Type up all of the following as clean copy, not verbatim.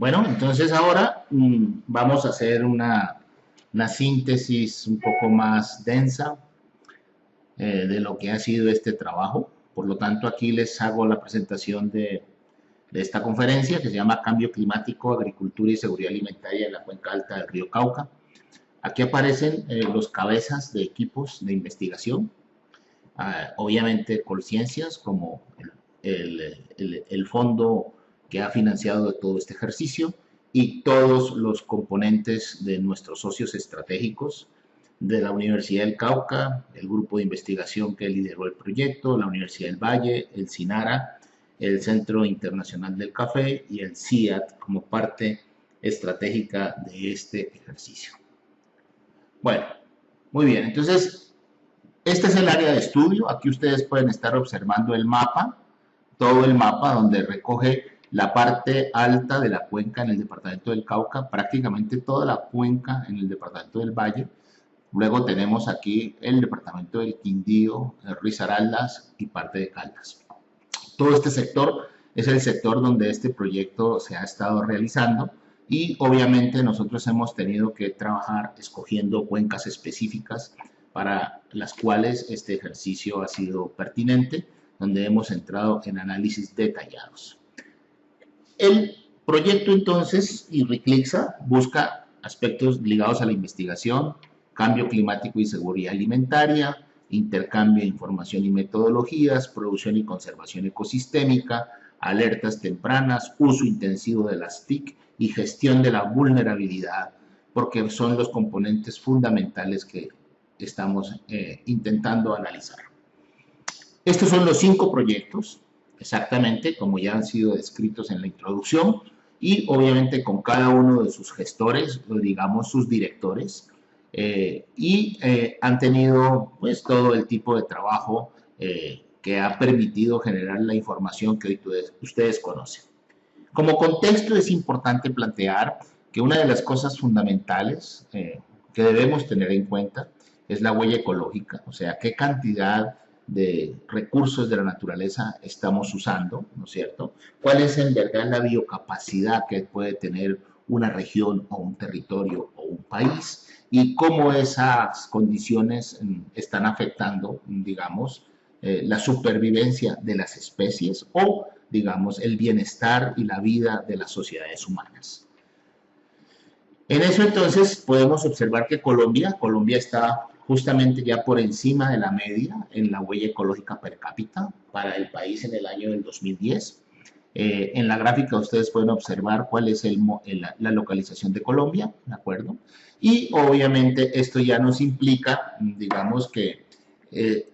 Bueno, entonces ahora vamos a hacer una síntesis un poco más densa de lo que ha sido este trabajo. Por lo tanto, aquí les hago la presentación de esta conferencia que se llama Cambio Climático, Agricultura y Seguridad Alimentaria en la Cuenca Alta del Río Cauca. Aquí aparecen los cabezas de equipos de investigación, obviamente Colciencias como el fondo que ha financiado todo este ejercicio y todos los componentes de nuestros socios estratégicos de la Universidad del Cauca, el grupo de investigación que lideró el proyecto, la Universidad del Valle, el CINARA, el Centro Internacional del Café y el CIAT como parte estratégica de este ejercicio. Bueno, muy bien, entonces este es el área de estudio. Aquí ustedes pueden estar observando el mapa, todo el mapa donde recoge la parte alta de la cuenca en el departamento del Cauca, prácticamente toda la cuenca en el departamento del Valle. Luego tenemos aquí el departamento del Quindío, Risaraldas y parte de Caldas. Todo este sector es el sector donde este proyecto se ha estado realizando y obviamente nosotros hemos tenido que trabajar escogiendo cuencas específicas para las cuales este ejercicio ha sido pertinente, donde hemos entrado en análisis detallados. El proyecto entonces IRRICLIXA busca aspectos ligados a la investigación, cambio climático y seguridad alimentaria, intercambio de información y metodologías, producción y conservación ecosistémica, alertas tempranas, uso intensivo de las TIC y gestión de la vulnerabilidad, porque son los componentes fundamentales que estamos intentando analizar. Estos son los 5 proyectos, exactamente como ya han sido descritos en la introducción, y obviamente con cada uno de sus gestores, o digamos sus directores, han tenido pues todo el tipo de trabajo que ha permitido generar la información que hoy ustedes conocen. Como contexto es importante plantear que una de las cosas fundamentales que debemos tener en cuenta es la huella ecológica, o sea, qué cantidad de recursos de la naturaleza estamos usando, ¿no es cierto? ¿Cuál es en verdad la biocapacidad que puede tener una región o un territorio o un país? Y cómo esas condiciones están afectando, digamos, la supervivencia de las especies o, digamos, el bienestar y la vida de las sociedades humanas. En eso entonces podemos observar que Colombia está justamente ya por encima de la media en la huella ecológica per cápita para el país en el año del 2010. En la gráfica ustedes pueden observar cuál es la localización de Colombia, ¿de acuerdo? Y obviamente esto ya nos implica, digamos que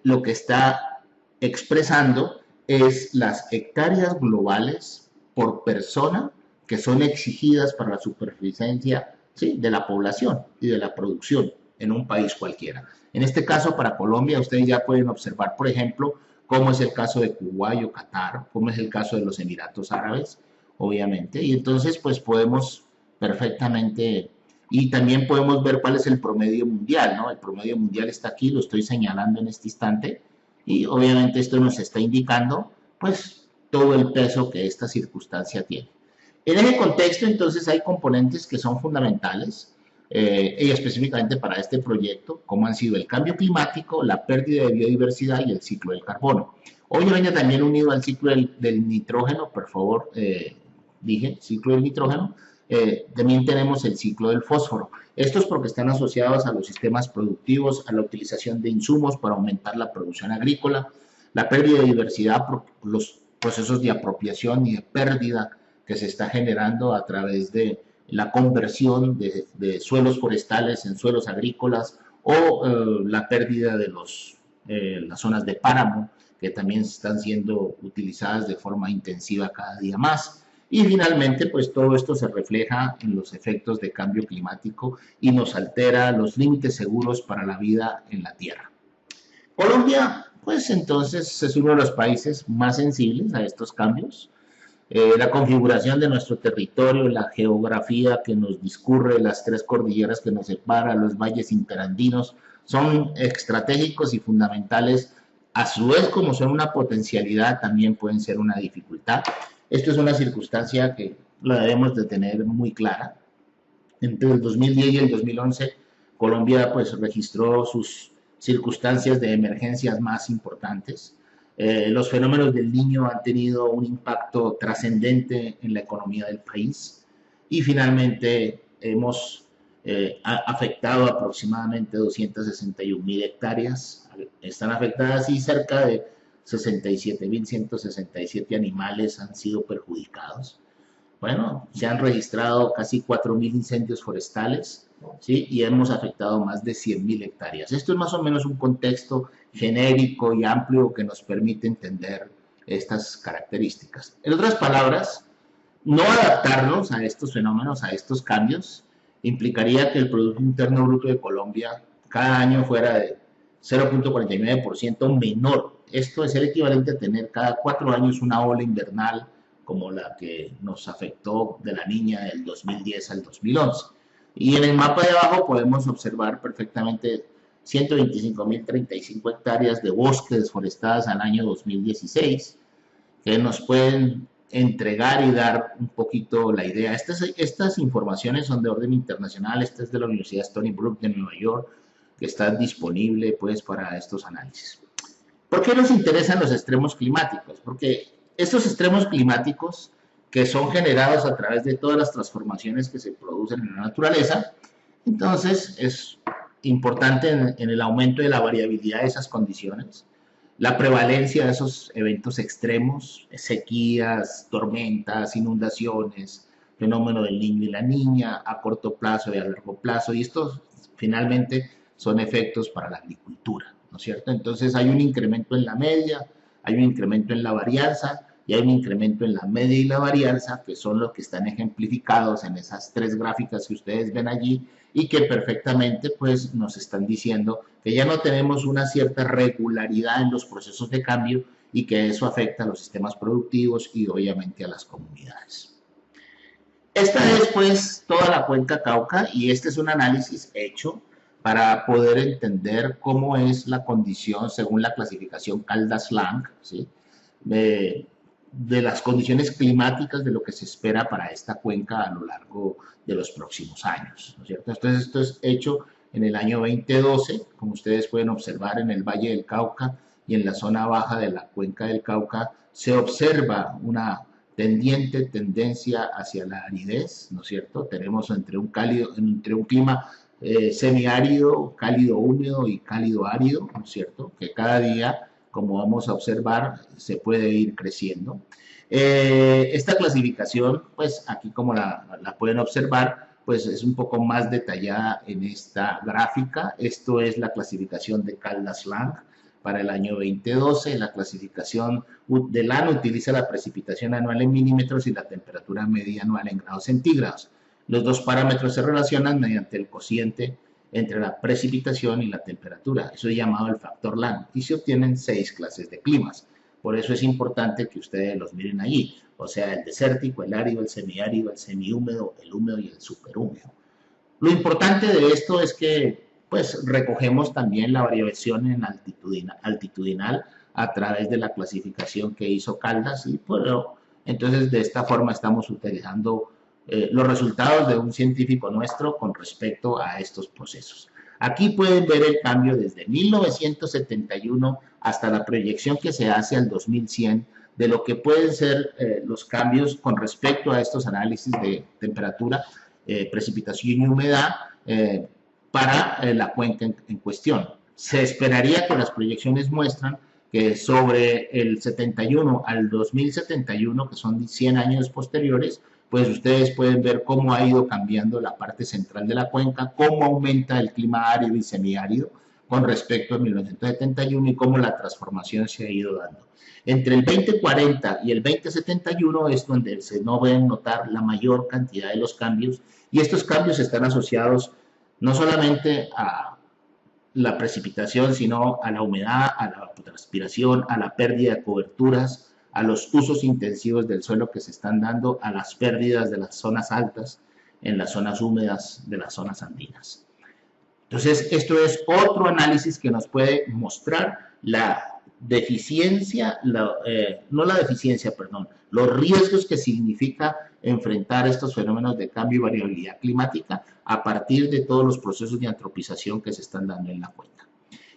lo que está expresando es las hectáreas globales por persona que son exigidas para la supervivencia, ¿sí?, de la población y de la producción en un país cualquiera. En este caso, para Colombia, ustedes ya pueden observar, por ejemplo, cómo es el caso de Kuwait o Qatar, cómo es el caso de los Emiratos Árabes, obviamente, y entonces pues podemos perfectamente, y también podemos ver cuál es el promedio mundial, ¿no? El promedio mundial está aquí, lo estoy señalando en este instante, y obviamente esto nos está indicando pues todo el peso que esta circunstancia tiene. En ese contexto entonces hay componentes que son fundamentales, y específicamente para este proyecto, como han sido el cambio climático, la pérdida de biodiversidad y el ciclo del carbono. Obviamente también unido al ciclo del nitrógeno, por favor, dije, ciclo del nitrógeno, también tenemos el ciclo del fósforo. Estos porque están asociados a los sistemas productivos, a la utilización de insumos para aumentar la producción agrícola, la pérdida de diversidad por los procesos de apropiación y de pérdida que se está generando a través de la conversión de suelos forestales en suelos agrícolas o la pérdida de las zonas de páramo que también están siendo utilizadas de forma intensiva cada día más. Y finalmente, pues todo esto se refleja en los efectos de cambio climático y nos altera los límites seguros para la vida en la Tierra. Colombia, pues entonces es uno de los países más sensibles a estos cambios. La configuración de nuestro territorio, la geografía que nos discurre, las 3 cordilleras que nos separan, los valles interandinos, son estratégicos y fundamentales, a su vez como son una potencialidad, también pueden ser una dificultad. Esto es una circunstancia que la debemos de tener muy clara. Entre el 2010 y el 2011, Colombia pues registró sus circunstancias de emergencias más importantes. Los fenómenos del Niño han tenido un impacto trascendente en la economía del país y finalmente hemos afectado aproximadamente 261.000 hectáreas, están afectadas y cerca de 67.167 animales han sido perjudicados. Bueno, se han registrado casi 4.000 incendios forestales, ¿sí? Y hemos afectado más de 100.000 hectáreas. Esto es más o menos un contexto genérico y amplio que nos permite entender estas características. En otras palabras, no adaptarnos a estos fenómenos, a estos cambios, implicaría que el Producto Interno Bruto de Colombia cada año fuera de 0.49% menor. Esto es el equivalente a tener cada 4 años una ola invernal como la que nos afectó de la Niña del 2010 al 2011. Y en el mapa de abajo podemos observar perfectamente 125.035 hectáreas de bosques desforestadas al año 2016, que nos pueden entregar y dar un poquito la idea. Estas informaciones son de orden internacional, esta es de la Universidad Stony Brook de Nueva York, que está disponible pues para estos análisis. ¿Por qué nos interesan los extremos climáticos? Porque estos extremos climáticos que son generados a través de todas las transformaciones que se producen en la naturaleza, entonces es importante en el aumento de la variabilidad de esas condiciones, la prevalencia de esos eventos extremos, sequías, tormentas, inundaciones, fenómeno del Niño y la Niña, a corto plazo y a largo plazo, y estos finalmente son efectos para la agricultura, ¿no es cierto? Entonces hay un incremento en la media, hay un incremento en la varianza y hay un incremento en la media y la varianza, que son los que están ejemplificados en esas 3 gráficas que ustedes ven allí y que perfectamente pues nos están diciendo que ya no tenemos una cierta regularidad en los procesos de cambio y que eso afecta a los sistemas productivos y obviamente a las comunidades. Esta es pues toda la cuenca Cauca y este es un análisis hecho para poder entender cómo es la condición según la clasificación Caldas-Lang, ¿sí? De las condiciones climáticas de lo que se espera para esta cuenca a lo largo de los próximos años, ¿no es cierto? Entonces esto es hecho en el año 2012, como ustedes pueden observar en el Valle del Cauca y en la zona baja de la cuenca del Cauca se observa una tendencia hacia la aridez, ¿no es cierto? Tenemos entre un clima semiárido, cálido húmedo y cálido árido, ¿no es cierto? Que cada día, como vamos a observar, se puede ir creciendo. Esta clasificación, pues aquí como la pueden observar, pues es un poco más detallada en esta gráfica. Esto es la clasificación de Caldas-Lang para el año 2012. La clasificación de LAN utiliza la precipitación anual en milímetros y la temperatura media anual en grados centígrados. Los dos parámetros se relacionan mediante el cociente entre la precipitación y la temperatura. Eso es llamado el factor LAN y se obtienen 6 clases de climas. Por eso es importante que ustedes los miren allí, o sea, el desértico, el árido, el semiárido, el semihúmedo, el húmedo y el superhúmedo. Lo importante de esto es que pues recogemos también la variación en altitudinal a través de la clasificación que hizo Caldas y bueno, entonces de esta forma estamos utilizando los resultados de un científico nuestro con respecto a estos procesos. Aquí pueden ver el cambio desde 1971 hasta la proyección que se hace al 2100 de lo que pueden ser los cambios con respecto a estos análisis de temperatura, precipitación y humedad para la cuenca en cuestión. Se esperaría que las proyecciones muestran que sobre el 71 al 2071, que son 100 años posteriores, pues ustedes pueden ver cómo ha ido cambiando la parte central de la cuenca, cómo aumenta el clima árido y semiárido con respecto a 1971 y cómo la transformación se ha ido dando. Entre el 2040 y el 2071 es donde se no ven notar la mayor cantidad de los cambios y estos cambios están asociados no solamente a la precipitación, sino a la humedad, a la transpiración, a la pérdida de coberturas, a los usos intensivos del suelo que se están dando, a las pérdidas de las zonas altas en las zonas húmedas de las zonas andinas. Entonces, esto es otro análisis que nos puede mostrar la deficiencia, los riesgos que significa enfrentar estos fenómenos de cambio y variabilidad climática a partir de todos los procesos de antropización que se están dando en la cuenca.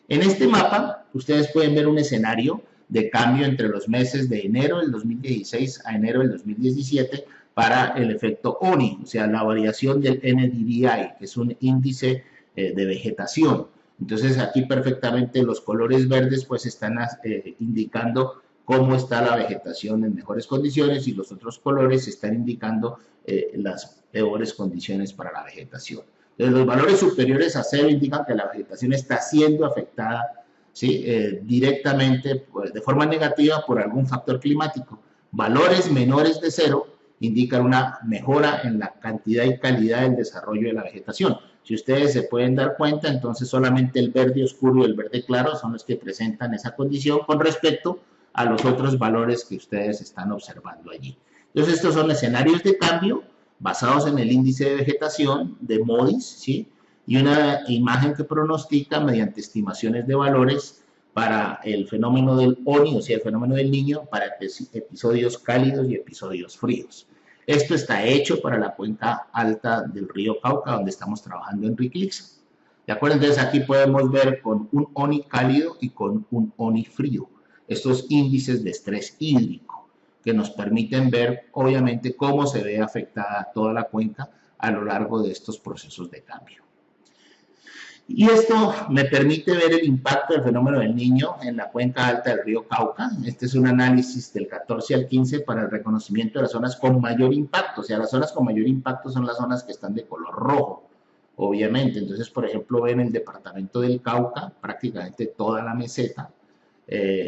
En este mapa, ustedes pueden ver un escenario de cambio entre los meses de enero del 2016 a enero del 2017 para el efecto ONI, o sea, la variación del NDVI, que es un índice de vegetación. Entonces, aquí perfectamente los colores verdes pues están indicando cómo está la vegetación en mejores condiciones y los otros colores están indicando las peores condiciones para la vegetación. Entonces, los valores superiores a 0 indican que la vegetación está siendo afectada, ¿sí? Directamente, pues, de forma negativa por algún factor climático. Valores menores de 0 indican una mejora en la cantidad y calidad del desarrollo de la vegetación. Si ustedes se pueden dar cuenta, entonces solamente el verde oscuro y el verde claro son los que presentan esa condición con respecto a los otros valores que ustedes están observando allí. Entonces, estos son escenarios de cambio basados en el índice de vegetación de MODIS, ¿sí? Y una imagen que pronostica mediante estimaciones de valores para el fenómeno del ONI, o sea, el fenómeno del Niño, para episodios cálidos y episodios fríos. Esto está hecho para la cuenca alta del río Cauca, donde estamos trabajando en Riclixa. ¿De acuerdo? Entonces, aquí podemos ver con un ONI cálido y con un ONI frío estos índices de estrés hídrico que nos permiten ver, obviamente, cómo se ve afectada toda la cuenca a lo largo de estos procesos de cambio. Y esto me permite ver el impacto del fenómeno del Niño en la cuenca alta del río Cauca. Este es un análisis del 14 al 15 para el reconocimiento de las zonas con mayor impacto. O sea, las zonas con mayor impacto son las zonas que están de color rojo, obviamente. Entonces, por ejemplo, ven el departamento del Cauca, prácticamente toda la meseta,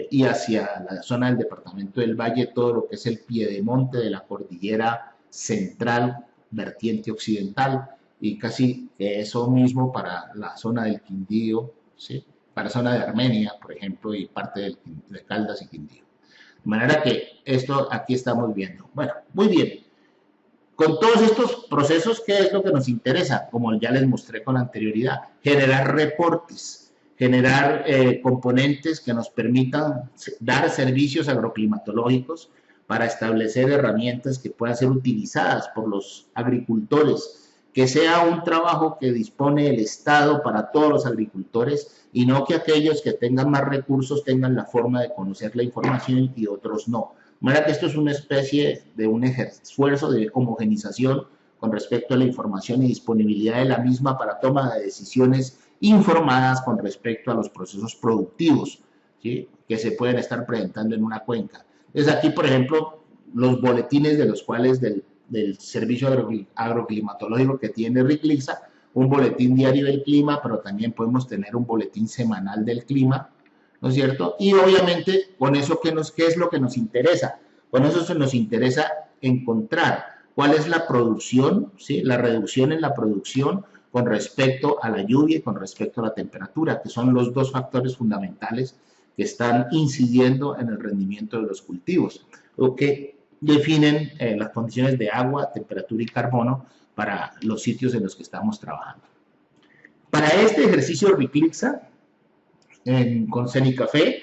y hacia la zona del departamento del Valle, todo lo que es el piedemonte de la cordillera central, vertiente occidental, y casi eso mismo para la zona del Quindío, ¿sí? Para la zona de Armenia, por ejemplo, y parte de Caldas y Quindío. De manera que esto aquí estamos viendo. Bueno, muy bien. Con todos estos procesos, ¿qué es lo que nos interesa? Como ya les mostré con anterioridad, generar reportes, generar componentes que nos permitan dar servicios agroclimatológicos para establecer herramientas que puedan ser utilizadas por los agricultores, que sea un trabajo que dispone el Estado para todos los agricultores y no que aquellos que tengan más recursos tengan la forma de conocer la información y otros no. De manera que esto es una especie de un esfuerzo de homogenización con respecto a la información y disponibilidad de la misma para toma de decisiones informadas con respecto a los procesos productivos, ¿sí? Que se pueden estar presentando en una cuenca. Entonces aquí, por ejemplo, los boletines de los cuales del servicio agroclimatológico que tiene Riclixa, un boletín diario del clima, pero también podemos tener un boletín semanal del clima, ¿no es cierto? Y obviamente con eso, ¿qué es lo que nos interesa? Con eso se nos interesa encontrar cuál es la producción, ¿sí? La reducción en la producción con respecto a la lluvia y con respecto a la temperatura, que son los dos factores fundamentales que están incidiendo en el rendimiento de los cultivos, o que definen las condiciones de agua, temperatura y carbono para los sitios en los que estamos trabajando. Para este ejercicio Riclixa, con Cenicafé,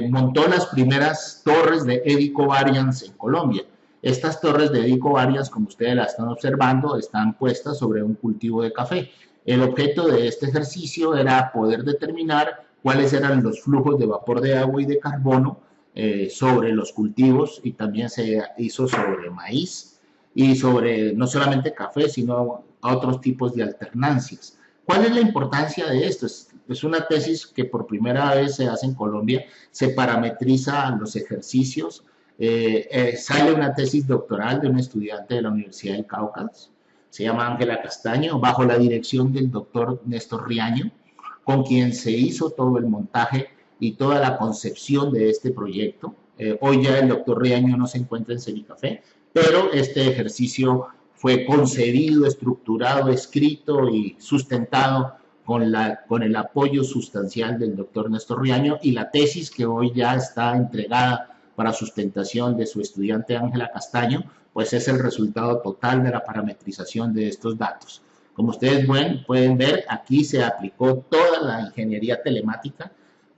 montó las primeras torres de Edicovariance en Colombia. Estas torres de Edicovariance, como ustedes las están observando, están puestas sobre un cultivo de café. El objeto de este ejercicio era poder determinar cuáles eran los flujos de vapor de agua y de carbono sobre los cultivos, y también se hizo sobre maíz y sobre no solamente café, sino a otros tipos de alternancias. ¿Cuál es la importancia de esto? Es una tesis que por primera vez se hace en Colombia, se parametriza los ejercicios, sale una tesis doctoral de un estudiante de la Universidad del Cauca, se llama Ángela Castaño, bajo la dirección del doctor Néstor Riaño, con quien se hizo todo el montaje y toda la concepción de este proyecto. Hoy ya el doctor Riaño no se encuentra en Cenicafé, pero este ejercicio fue concebido, estructurado, escrito y sustentado con el apoyo sustancial del doctor Néstor Riaño, y la tesis que hoy ya está entregada para sustentación de su estudiante Ángela Castaño, pues es el resultado total de la parametrización de estos datos. Como ustedes pueden ver, aquí se aplicó toda la ingeniería telemática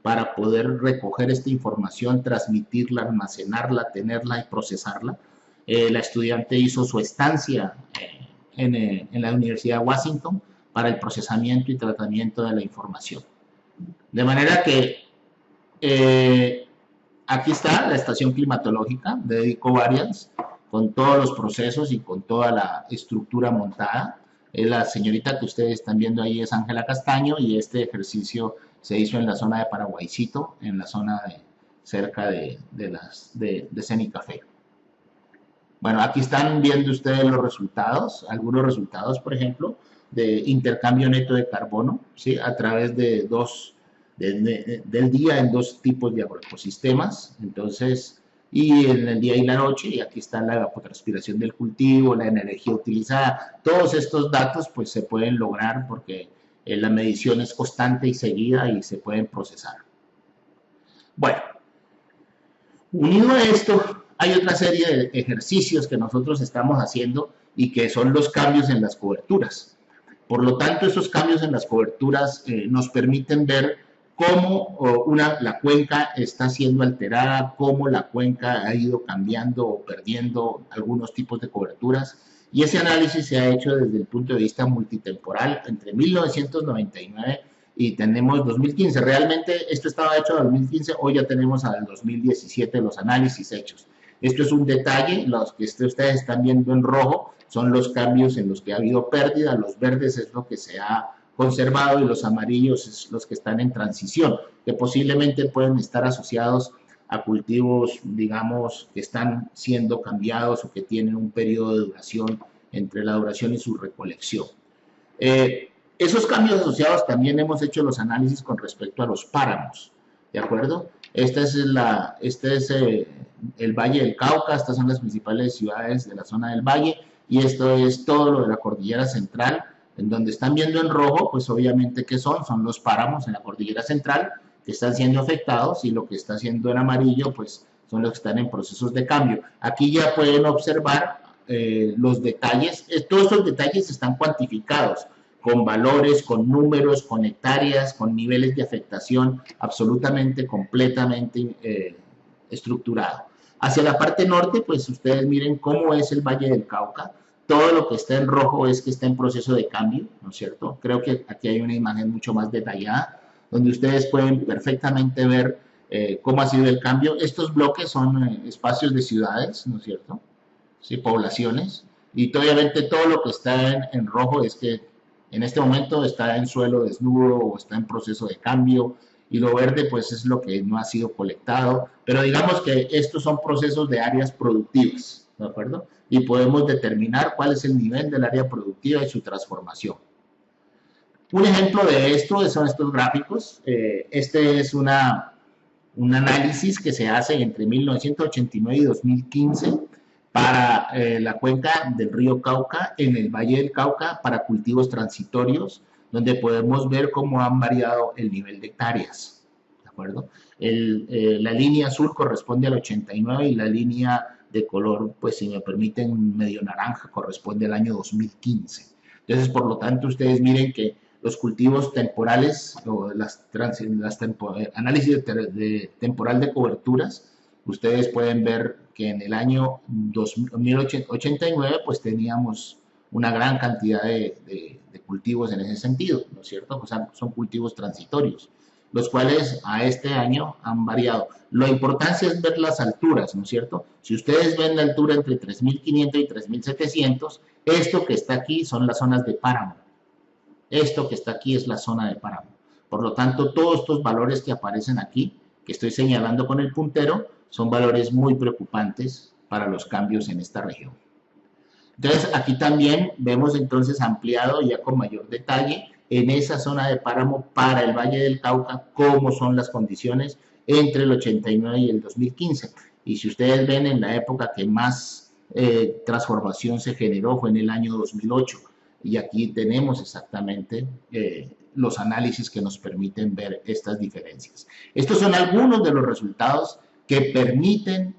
para poder recoger esta información, transmitirla, almacenarla, tenerla y procesarla. La estudiante hizo su estancia en la Universidad de Washington para el procesamiento y tratamiento de la información. De manera que aquí está la estación climatológica de Ecovariance, con todos los procesos y con toda la estructura montada. La señorita que ustedes están viendo ahí es Ángela Castaño, y este ejercicio se hizo en la zona de Paraguaycito, en la zona cerca de Cenicafé. Bueno, aquí están viendo ustedes los resultados, algunos resultados, por ejemplo, de intercambio neto de carbono, ¿sí? A través del día en dos tipos de agroecosistemas. Entonces, y en el día y la noche, y aquí está la evapotranspiración del cultivo, la energía utilizada. Todos estos datos pues se pueden lograr porque la medición es constante y seguida y se pueden procesar. Bueno, unido a esto, hay otra serie de ejercicios que nosotros estamos haciendo y que son los cambios en las coberturas. Por lo tanto, esos cambios en las coberturas nos permiten ver cómo la cuenca está siendo alterada, cómo la cuenca ha ido cambiando o perdiendo algunos tipos de coberturas. Y ese análisis se ha hecho desde el punto de vista multitemporal entre 1999 y tenemos 2015. Realmente esto estaba hecho en 2015, hoy ya tenemos al 2017 los análisis hechos. Esto es un detalle, los que ustedes están viendo en rojo son los cambios en los que ha habido pérdida, los verdes es lo que se ha conservado y los amarillos es los que están en transición, que posiblemente pueden estar asociados a cultivos, digamos, que están siendo cambiados o que tienen un periodo de duración entre la duración y su recolección. Esos cambios asociados también hemos hecho los análisis con respecto a los páramos, ¿de acuerdo? Este es el Valle del Cauca, estas son las principales ciudades de la zona del Valle, y esto es todo lo de la Cordillera Central, en donde están viendo en rojo, pues obviamente ¿qué son? Son los páramos en la Cordillera Central que están siendo afectados, y lo que está haciendo en amarillo, pues son los que están en procesos de cambio. Aquí ya pueden observar los detalles, todos estos detalles están cuantificados, con valores, con números, con hectáreas, con niveles de afectación absolutamente, completamente estructurado. Hacia la parte norte, pues ustedes miren cómo es el Valle del Cauca. Todo lo que está en rojo es que está en proceso de cambio, ¿no es cierto? Creo que aquí hay una imagen mucho más detallada, donde ustedes pueden perfectamente ver cómo ha sido el cambio. Estos bloques son espacios de ciudades, ¿no es cierto? Sí, poblaciones. Y obviamente todo lo que está en rojo es que en este momento está en suelo desnudo o está en proceso de cambio, y lo verde pues es lo que no ha sido colectado, pero digamos que estos son procesos de áreas productivas, ¿de acuerdo? Y podemos determinar cuál es el nivel del área productiva y su transformación. Un ejemplo de esto son estos gráficos. Este es un análisis que se hace entre 1989 y 2015 para la cuenca del río Cauca, en el Valle del Cauca, para cultivos transitorios, donde podemos ver cómo han variado el nivel de hectáreas, ¿de acuerdo? La línea azul corresponde al 89 y la línea de color, pues si me permiten, medio naranja, corresponde al año 2015. Entonces, por lo tanto, ustedes miren que los cultivos temporales o análisis temporal de coberturas, ustedes pueden ver que en el año 2089 pues teníamos una gran cantidad de cultivos en ese sentido, ¿no es cierto? O sea, son cultivos transitorios, los cuales a este año han variado. La importancia es ver las alturas, ¿no es cierto? Si ustedes ven la altura entre 3.500 y 3.700, esto que está aquí son las zonas de páramo. Esto que está aquí es la zona de páramo. Por lo tanto, todos estos valores que aparecen aquí, que estoy señalando con el puntero, son valores muy preocupantes para los cambios en esta región. Entonces, aquí también vemos entonces ampliado ya con mayor detalle en esa zona de páramo para el Valle del Cauca, cómo son las condiciones entre el 89 y el 2015. Y si ustedes ven, en la época que más transformación se generó fue en el año 2008. Y aquí tenemos exactamente los análisis que nos permiten ver estas diferencias. Estos son algunos de los resultados que permiten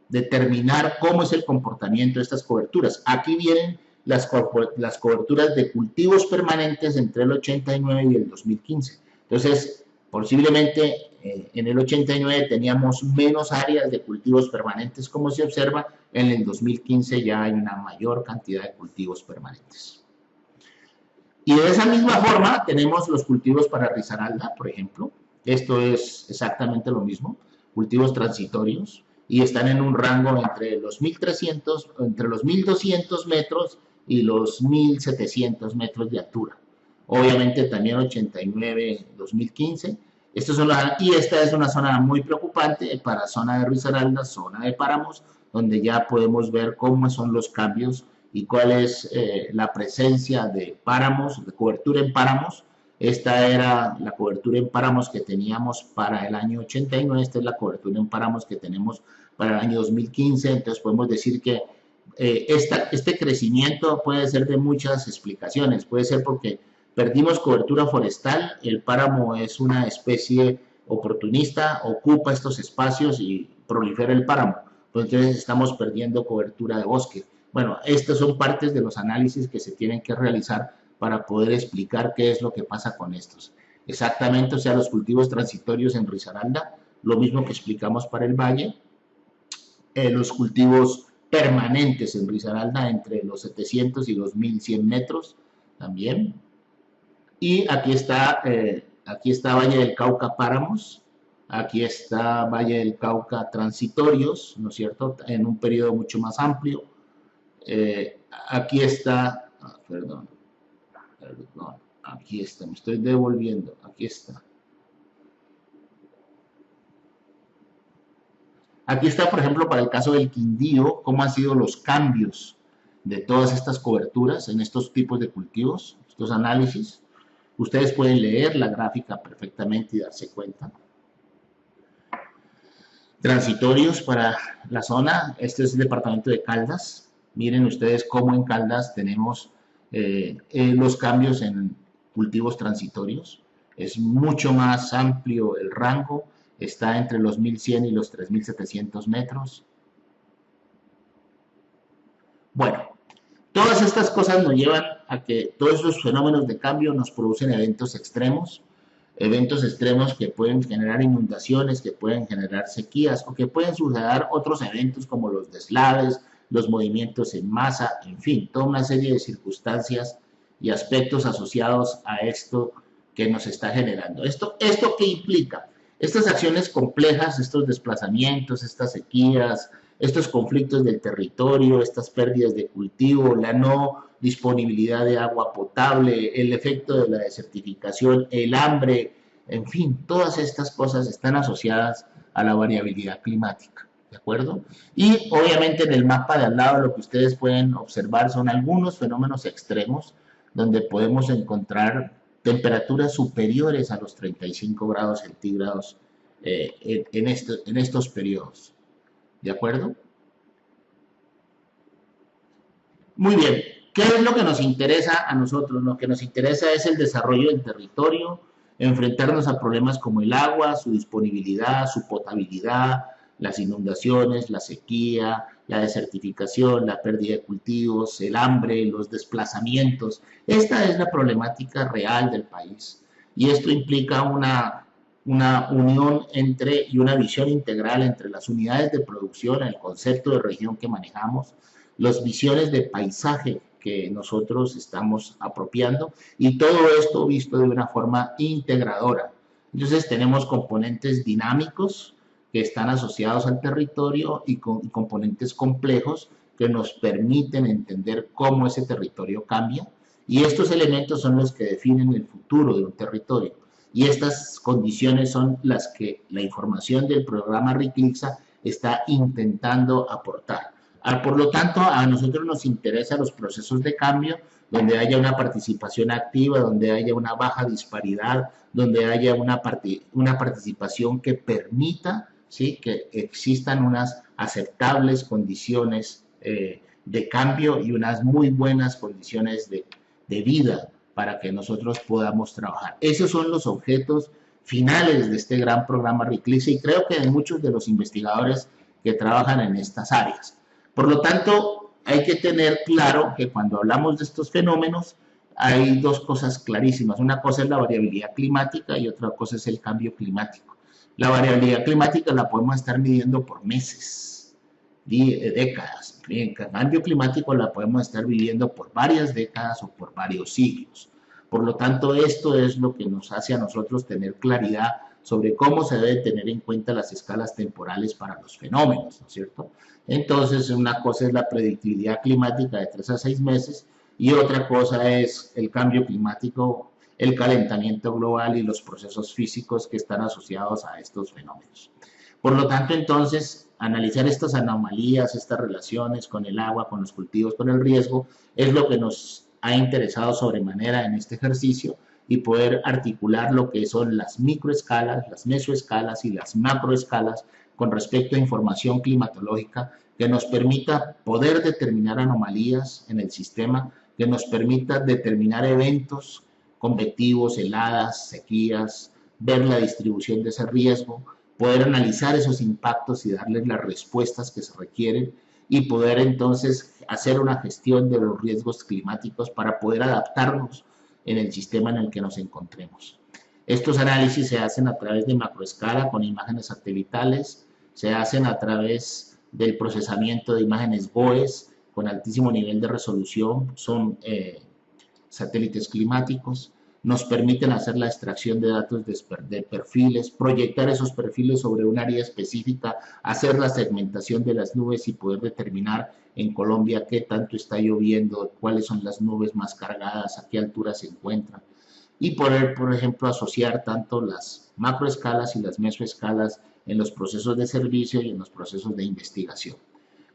determinar cómo es el comportamiento de estas coberturas. Aquí vienen las coberturas de cultivos permanentes entre el 89 y el 2015. Entonces, Posiblemente en el 89 teníamos menos áreas de cultivos permanentes como se observa, en el 2015 ya hay una mayor cantidad de cultivos permanentes. Y de esa misma forma tenemos los cultivos para risaralda, por ejemplo. Esto es exactamente lo mismo, cultivos transitorios, y están en un rango entre los 1300, entre los 1200 metros y los 1700 metros de altura. Obviamente también 89, 2015. Y esta es una zona muy preocupante para zona de risaralda, zona de páramos, donde ya podemos ver cómo son los cambios y cuál es la presencia de páramos, de cobertura en páramos. Esta era la cobertura en páramos que teníamos para el año 89, esta es la cobertura en páramos que tenemos para el año 2015, entonces podemos decir que este crecimiento puede ser de muchas explicaciones, puede ser porque perdimos cobertura forestal, el páramo es una especie oportunista, ocupa estos espacios y prolifera el páramo, pues entonces estamos perdiendo cobertura de bosque. Bueno, estas son partes de los análisis que se tienen que realizar para poder explicar qué es lo que pasa con estos. Exactamente, o sea, los cultivos transitorios en Risaralda, lo mismo que explicamos para el valle, los cultivos permanentes en Risaralda entre los 700 y los 1100 metros también. Y aquí está Valle del Cauca Páramos, aquí está Valle del Cauca Transitorios, ¿no es cierto?, en un periodo mucho más amplio. Aquí está, perdón, aquí está, me estoy devolviendo, aquí está. Aquí está, por ejemplo, para el caso del Quindío, cómo han sido los cambios de todas estas coberturas en estos tipos de cultivos, estos análisis. Ustedes pueden leer la gráfica perfectamente y darse cuenta. Transitorios para la zona, este es el departamento de Caldas. Miren ustedes cómo en Caldas tenemos los cambios en cultivos transitorios. Es mucho más amplio el rango, está entre los 1100 y los 3700 metros. Bueno, todas estas cosas nos llevan a que todos los fenómenos de cambio nos producen eventos extremos que pueden generar inundaciones, que pueden generar sequías o que pueden suceder otros eventos como los deslaves, los movimientos en masa, en fin, toda una serie de circunstancias y aspectos asociados a esto que nos está generando. ¿Esto qué implica? Estas acciones complejas, estos desplazamientos, estas sequías, estos conflictos del territorio, estas pérdidas de cultivo, la no disponibilidad de agua potable, el efecto de la desertificación, el hambre, en fin, todas estas cosas están asociadas a la variabilidad climática, ¿de acuerdo? Y obviamente en el mapa de al lado lo que ustedes pueden observar son algunos fenómenos extremos donde podemos encontrar temperaturas superiores a los 35 grados centígrados en estos periodos. ¿De acuerdo? Muy bien. ¿Qué es lo que nos interesa a nosotros? Lo que nos interesa es el desarrollo del territorio, enfrentarnos a problemas como el agua, su disponibilidad, su potabilidad, las inundaciones, la sequía, la desertificación, la pérdida de cultivos, el hambre, los desplazamientos. Esta es la problemática real del país y esto implica una unión entre y una visión integral entre las unidades de producción, el concepto de región que manejamos, las visiones de paisaje que nosotros estamos apropiando y todo esto visto de una forma integradora. Entonces tenemos componentes dinámicos que están asociados al territorio y componentes complejos que nos permiten entender cómo ese territorio cambia y estos elementos son los que definen el futuro de un territorio y estas condiciones son las que la información del programa RICLICSA está intentando aportar. Por lo tanto, a nosotros nos interesan los procesos de cambio donde haya una participación activa, donde haya una baja disparidad, donde haya una participación que permita, ¿sí?, que existan unas aceptables condiciones de cambio y unas muy buenas condiciones de vida para que nosotros podamos trabajar. Esos son los objetos finales de este gran programa RICLICSA y creo que de muchos de los investigadores que trabajan en estas áreas. Por lo tanto, hay que tener claro que cuando hablamos de estos fenómenos, hay dos cosas clarísimas. Una cosa es la variabilidad climática y otra cosa es el cambio climático. La variabilidad climática la podemos estar midiendo por meses, décadas. El cambio climático la podemos estar viviendo por varias décadas o por varios siglos. Por lo tanto, esto es lo que nos hace a nosotros tener claridad sobre cómo se debe tener en cuenta las escalas temporales para los fenómenos, ¿no es cierto? Entonces, una cosa es la predictibilidad climática de 3 a 6 meses y otra cosa es el cambio climático, el calentamiento global y los procesos físicos que están asociados a estos fenómenos. Por lo tanto, entonces, analizar estas anomalías, estas relaciones con el agua, con los cultivos, con el riesgo, es lo que nos ha interesado sobremanera en este ejercicio y poder articular lo que son las microescalas, las mesoescalas y las macroescalas con respecto a información climatológica que nos permita poder determinar anomalías en el sistema, que nos permita determinar eventos convectivos, heladas, sequías, ver la distribución de ese riesgo, poder analizar esos impactos y darles las respuestas que se requieren y poder entonces hacer una gestión de los riesgos climáticos para poder adaptarnos en el sistema en el que nos encontremos. Estos análisis se hacen a través de macroescala con imágenes satelitales, se hacen a través del procesamiento de imágenes GOES con altísimo nivel de resolución, son satélites climáticos, nos permiten hacer la extracción de datos de perfiles, proyectar esos perfiles sobre un área específica, hacer la segmentación de las nubes y poder determinar en Colombia qué tanto está lloviendo, cuáles son las nubes más cargadas, a qué altura se encuentran. Y poder, por ejemplo, asociar tanto las macroescalas y las mesoescalas en los procesos de servicio y en los procesos de investigación.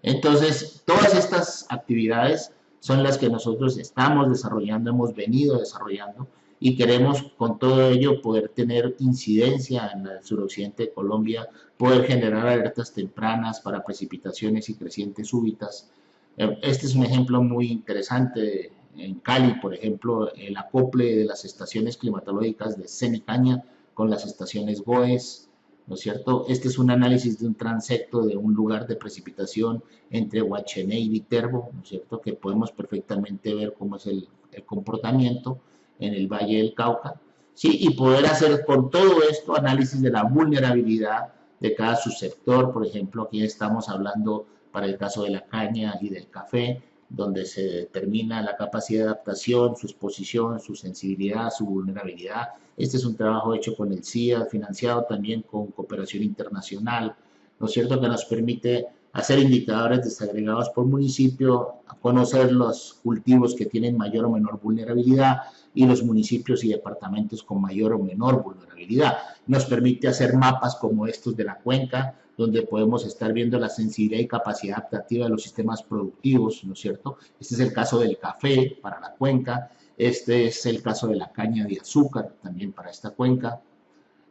Entonces, todas estas actividades son las que nosotros estamos desarrollando, hemos venido desarrollando y queremos con todo ello poder tener incidencia en el suroccidente de Colombia, poder generar alertas tempranas para precipitaciones y crecientes súbitas. Este es un ejemplo muy interesante en Cali, por ejemplo, el acople de las estaciones climatológicas de Cenicaña con las estaciones GOES, ¿no es cierto? Este es un análisis de un transecto de un lugar de precipitación entre Huachené y Viterbo, ¿no es cierto? Que podemos perfectamente ver cómo es el comportamiento en el Valle del Cauca, ¿sí? Y poder hacer con todo esto análisis de la vulnerabilidad de cada subsector. Por ejemplo, aquí estamos hablando para el caso de la caña y del café, donde se determina la capacidad de adaptación, su exposición, su sensibilidad, su vulnerabilidad. Este es un trabajo hecho con el CIA, financiado también con cooperación internacional, ¿no es cierto?, que nos permite hacer indicadores desagregados por municipio, conocer los cultivos que tienen mayor o menor vulnerabilidad y los municipios y departamentos con mayor o menor vulnerabilidad. Nos permite hacer mapas como estos de la cuenca, donde podemos estar viendo la sensibilidad y capacidad adaptativa de los sistemas productivos, ¿no es cierto? Este es el caso del café para la cuenca, este es el caso de la caña de azúcar también para esta cuenca,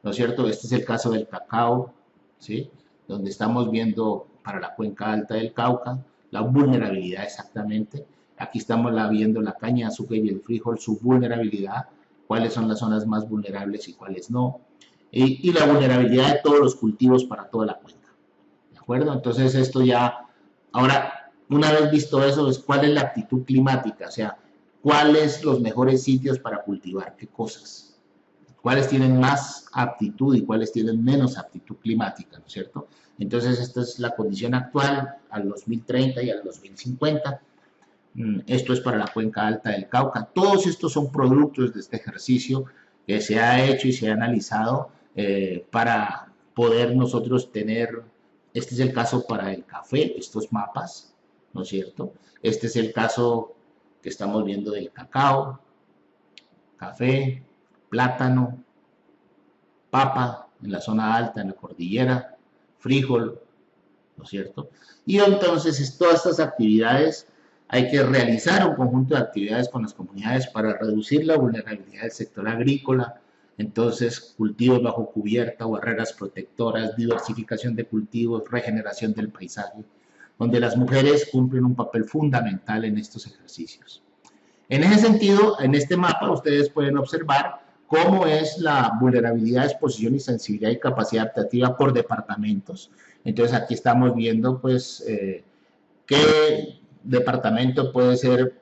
¿no es cierto? Este es el caso del cacao, ¿sí? Donde estamos viendo para la cuenca alta del Cauca la vulnerabilidad exactamente. Aquí estamos viendo la caña de azúcar y el frijol, su vulnerabilidad, cuáles son las zonas más vulnerables y cuáles no, y la vulnerabilidad de todos los cultivos para toda la cuenca. ¿De acuerdo? Entonces esto ya, ahora, una vez visto eso, es cuál es la actitud climática, o sea, cuáles los mejores sitios para cultivar, qué cosas, cuáles tienen más aptitud y cuáles tienen menos aptitud climática, ¿no es cierto? Entonces esta es la condición actual al 2030 y al 2050. Esto es para la cuenca alta del Cauca. Todos estos son productos de este ejercicio que se ha hecho y se ha analizado para poder nosotros tener, este es el caso para el café, estos mapas, ¿no es cierto? Este es el caso que estamos viendo del cacao, café, plátano, papa en la zona alta, en la cordillera, frijol, ¿no es cierto? Y entonces todas estas actividades hay que realizar un conjunto de actividades con las comunidades para reducir la vulnerabilidad del sector agrícola, entonces cultivos bajo cubierta, barreras protectoras, diversificación de cultivos, regeneración del paisaje, donde las mujeres cumplen un papel fundamental en estos ejercicios. En ese sentido, en este mapa ustedes pueden observar cómo es la vulnerabilidad, exposición y sensibilidad y capacidad adaptativa por departamentos. Entonces aquí estamos viendo pues qué departamento puede ser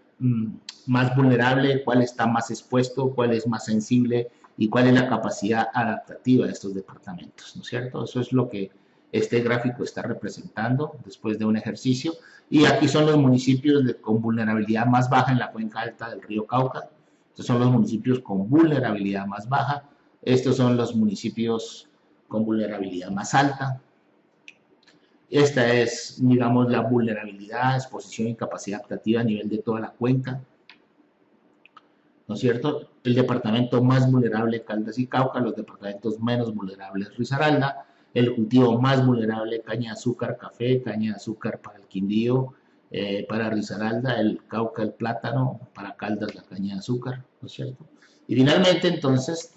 más vulnerable, cuál está más expuesto, cuál es más sensible y cuál es la capacidad adaptativa de estos departamentos, ¿no es cierto? Eso es lo que este gráfico está representando después de un ejercicio. Y aquí son los municipios con vulnerabilidad más baja en la cuenca alta del río Cauca. Estos son los municipios con vulnerabilidad más baja. Estos son los municipios con vulnerabilidad más alta. Esta es, digamos, la vulnerabilidad, exposición y capacidad adaptativa a nivel de toda la cuenca, ¿no es cierto? El departamento más vulnerable, Caldas y Cauca, los departamentos menos vulnerables, Risaralda, el cultivo más vulnerable, caña de azúcar, café, caña de azúcar para el Quindío, para Risaralda, el Cauca, el plátano, para Caldas, la caña de azúcar, ¿no es cierto? Y finalmente, entonces,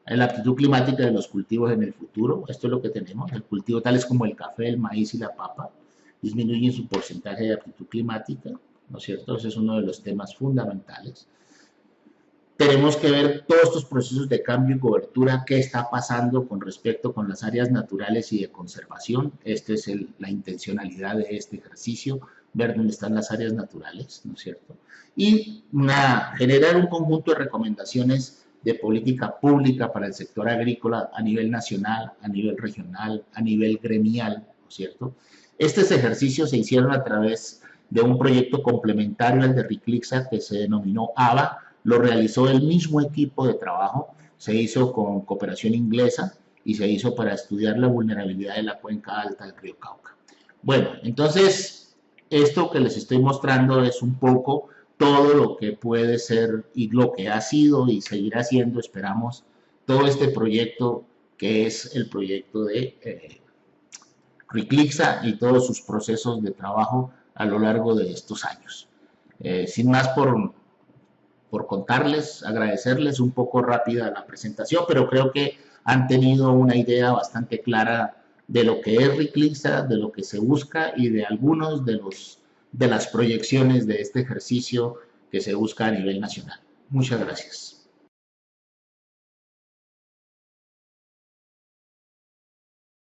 la aptitud climática de los cultivos en el futuro, esto es lo que tenemos, el cultivo tales como el café, el maíz y la papa, disminuyen su porcentaje de aptitud climática, ¿no es cierto? Ese es uno de los temas fundamentales. Tenemos que ver todos estos procesos de cambio y cobertura, qué está pasando con respecto con las áreas naturales y de conservación. Esta es la intencionalidad de este ejercicio, ver dónde están las áreas naturales, ¿no es cierto? Y generar un conjunto de recomendaciones de política pública para el sector agrícola a nivel nacional, a nivel regional, a nivel gremial, ¿no es cierto? Estos ejercicios se hicieron a través de un proyecto complementario al de RICLICSA que se denominó AVA. Lo realizó el mismo equipo de trabajo, se hizo con cooperación inglesa y se hizo para estudiar la vulnerabilidad de la cuenca alta del río Cauca. Bueno, entonces, esto que les estoy mostrando es un poco todo lo que puede ser y lo que ha sido y seguirá siendo, esperamos, todo este proyecto que es el proyecto de RICLICSA y todos sus procesos de trabajo a lo largo de estos años. Sin más por contarles, agradecerles un poco rápida la presentación, pero creo que han tenido una idea bastante clara de lo que es RICLICSA, de lo que se busca y de algunos de las proyecciones de este ejercicio que se busca a nivel nacional. Muchas gracias.